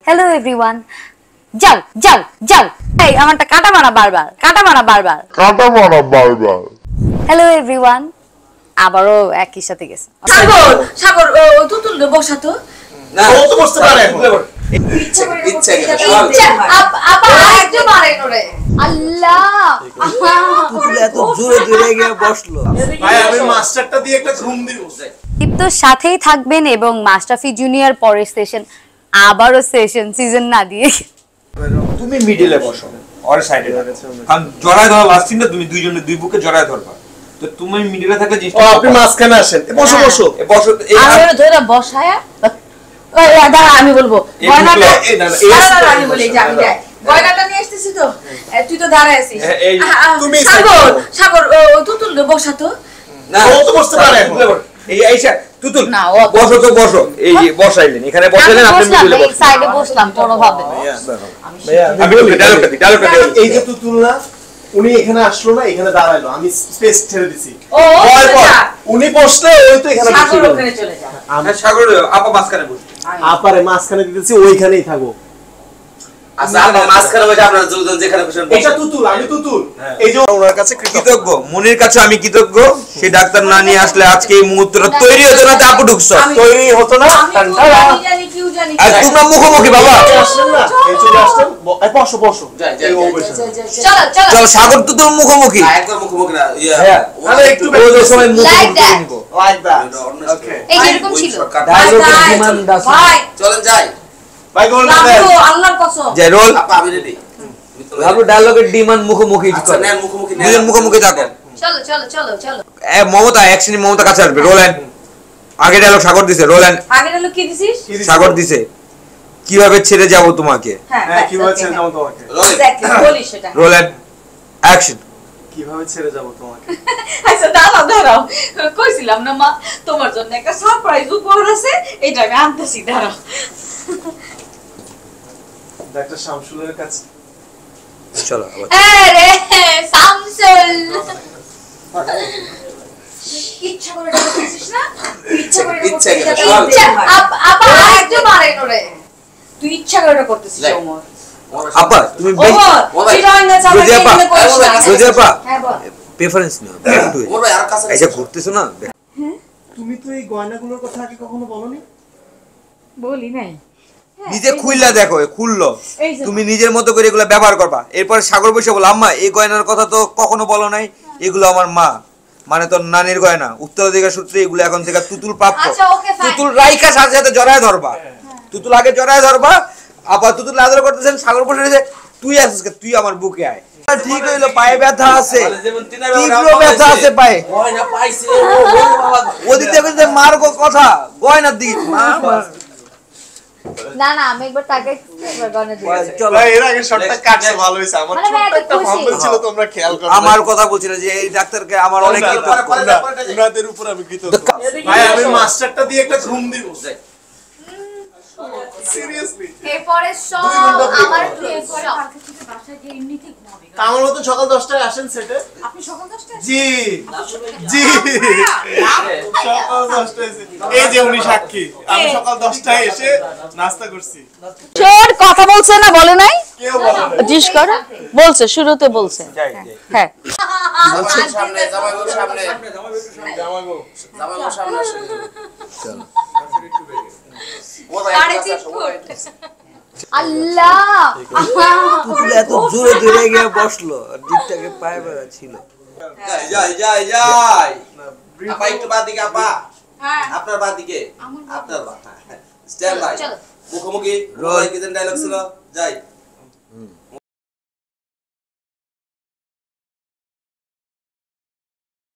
Hello everyone. যাও যাও যাও, এই আমারটা কাটা মারা বারবার। হ্যালো এভরিওয়ান, আবারও একই সাথে গেছে। সাগর সাগর তুতুল বসা তো না ও তো বসতে পারে এখন ইচ্ছা আপা একটু মারেন ওরে আল্লাহ তুতুল এত জোরে জোরে গিয়ে বসলো। ভাই আমি মাস্টারটা দিয়ে একটা ঘুম দিব। দীপ্তর সাথেই থাকবেন এবং মাস্টাফি জুনিয়র পরের সেশন আবারও সিজন না দিয়ে তুমি মিডলে বসো আর সাইডে কারণ জড়ায় ধরা লাস্ট সিনটা তুমি দুইজনে দুই বুকে জড়ায় ধরবা, তো তুমি মিডলে থাকলে জিনিসটা আপনি মাঝখানে আসেন বসো বসো বসো এই আমি ওরে ধরে বসায়া ওই দাঁড়া আমি বলবো গয়নাটা আমি বলি যে আমি যাই গয়নাটা নিয়ে আসতেছি তো তুই তো দাঁড়ায় আছিস তুমি সাগর সাগর তুতুল বসা তো না ও তো বসতে পারে এখন এই আইসা তুতুল না, বসো তো বসো এই যে বসাইলেন এখানে বসাইলেন আপনি মিডলে বসো সাইডে বসলাম কোনোভাবে। আমি ডায়লগটা দিই এই যে তুতুল না উনি এখানে আসলো না, এখানে দাঁড়াইলো, আমি স্পেস ছেড়ে দিছি। ও উনি বসলে ওই তো এখানে সাগর বসে ওখানে চলে যা আমরা সাগর আপা মাঝখানে বসো। আপারে মাঝখানে দিতেছি, ওইখানেই থাকো। আচ্ছা আপনি মাঝখানে বসে আপনারা দুজন যেখানে বসেন এটা তুতুল, আমি তুতুল। এই যে ওনার কাছে কৃতজ্ঞ, মনির কাছে আমি কৃতজ্ঞ। সেই ডাক্তার না নিয়ে আসলে আজকে এই মুহূর্তটা তৈরি হতো না, আপু ঢুকছো তৈরি হতো না। আমি জানি কিউ জানি আর তোমরা মুখোমুখি বাবা। আসলেন না, এই চলে আসলেন। বসো বসো। যাই, যাই, এই ও যাই, বসে। চলো চলো চল সাগর তো তোর মুখোমুখি। একদম মুখোমুখি না হ্যাঁ তাহলে একটু ওই সময় মুখোমুখি that. নিব। Like that. ওকে এই যেরকম ছিল। ডায়লগের ডিমান্ড আছে। ভাই চলেন যাই ভাই গোল না রাখো আল্লাহর কসম যে রোল আপা আমি রেডি ভাবো ডায়লগের ডিমান্ড মুখোমুখি আচ্ছা করে। নেন মুখোমুখি নেন দুজন মুখোমুখি থাকো। চলো চলো চলো চলো। মমতা অ্যাকশনে মমতা কাছে আসবে। রোলেন আগে ডায়লগ সাগর দিছে। রোলেন আগে হলো কি দিছিস সাগর দিছে কিভাবে ছেড়ে যাব তোমাকে। হ্যাঁ কিভাবে ছেড়ে যাবো তোমাকে? এক্স্যাক্টলি বলিস সেটা রোলেন অ্যাকশন। কিভাবে ছেড়ে যাবো তোমাকে? আচ্ছা দাঁড়াও দাঁড়াও কইছিলাম না মা তোমার জন্য একটা সারপ্রাইজ উপহার আছে এটা আমি আনতেছি দাঁড়াও ডাক্তার শামসুলের কাছে চলো আবার আরে শামসুল, ইচ্ছা করে এটা করছিস না ইচ্ছা করে ইচ্ছা করে, আপা একটু মারেন ওরে তুই ইচ্ছা করে এটা করতেছিস যাই। ওমর আপা তুমি ওমর চিরাই না চাপা রোজি আপা, কিনে করিস না রোজি আপা হ্যাঁ বল প্রেফারেন্স নিও ব্যাক টু ওর ভাই আর কাছে এই যে ঘুরতেছো না তুমি তো এই গয়নাগুলোর কথা আগে কখনো বলনি। বলি নাই নিজে খুললা দেখো খুললো এই যে তুমি নিজের মতো করে এগুলো ব্যবহার করবা। এরপর সাগর বসে বল আম্মা এই গয়নার কথা তো কখনো বলো নাই, এগুলো আমার মা মানে তোর নানির গয়না, উত্তরাধিকার সূত্রে এগুলো এখন থেকে তুতুল প্রাপ্য। আচ্ছা, okay, fine. তুতুল রাইকা সাথে সাথে জড়ায় ধরবা। তুতুল আগে জড়ায় ধরবা, আবার তুতুল আদর করতেছেন। সাগর বসে রয়েছে তুই আসিস তুই আমার বুকে আয়। ঠিক হইলো, পায়ে ব্যথা আছে, যেমন তিনার তীব্র ব্যথা আছে পায়ে। হয় না পাইছে ওদিকে বলতে মারগো কথা গয়নার দিকে না না আমি একবার তাকে একবার গয়না দিই। চলো ভাই এর আগে শটটা কাটছে ভালো হইছে। আমার মানে ভাই ছোট্ট এত একটা খুশি। ফাম্বল ছিল, তোমরা খেয়াল করো। আমার কথা বলছিল যে এই ডাক্তারকে আমার অনেক কৃতজ্ঞ। উনাদের উপর আমি কৃতজ্ঞ। ভাই আমি মাস্টারটা দিয়ে একটা ঘুম দিব। সিরিয়াসলি এরপরে সব আমার এরপরে আমার মতো সকাল 10টায় আসেন সেটে। আপনি সকাল 10টায় জি জি সকাল 10টায় এই যে উনি সাক্ষী, আমি সকাল 10টায় এসে নাস্তা করছি। তোর কথা বলছে না বলে নাই কেউ বলে না। জিজ্ঞেস কর বলছে শুরুতে বলছে হ্যাঁ সামনে জামাইবাবুর সামনে জামাইবাবু জামাইবাবুর সামনে আসেন ওর ভাই সাড়ে তিন ফুট। আল্লাহ তুতুল এত জোরে জোরে গিয়ে বসলো আর জিপটাকে পায়ে বেড়া ছিল। যাই আপা একটু বাদ দিকে আপা আপনার বাদ দিকে আপনার বাদ স্ট্যান্ড বাই চলো। মুখোমুখি রোল কিচেন ডায়লগ ছিল যাই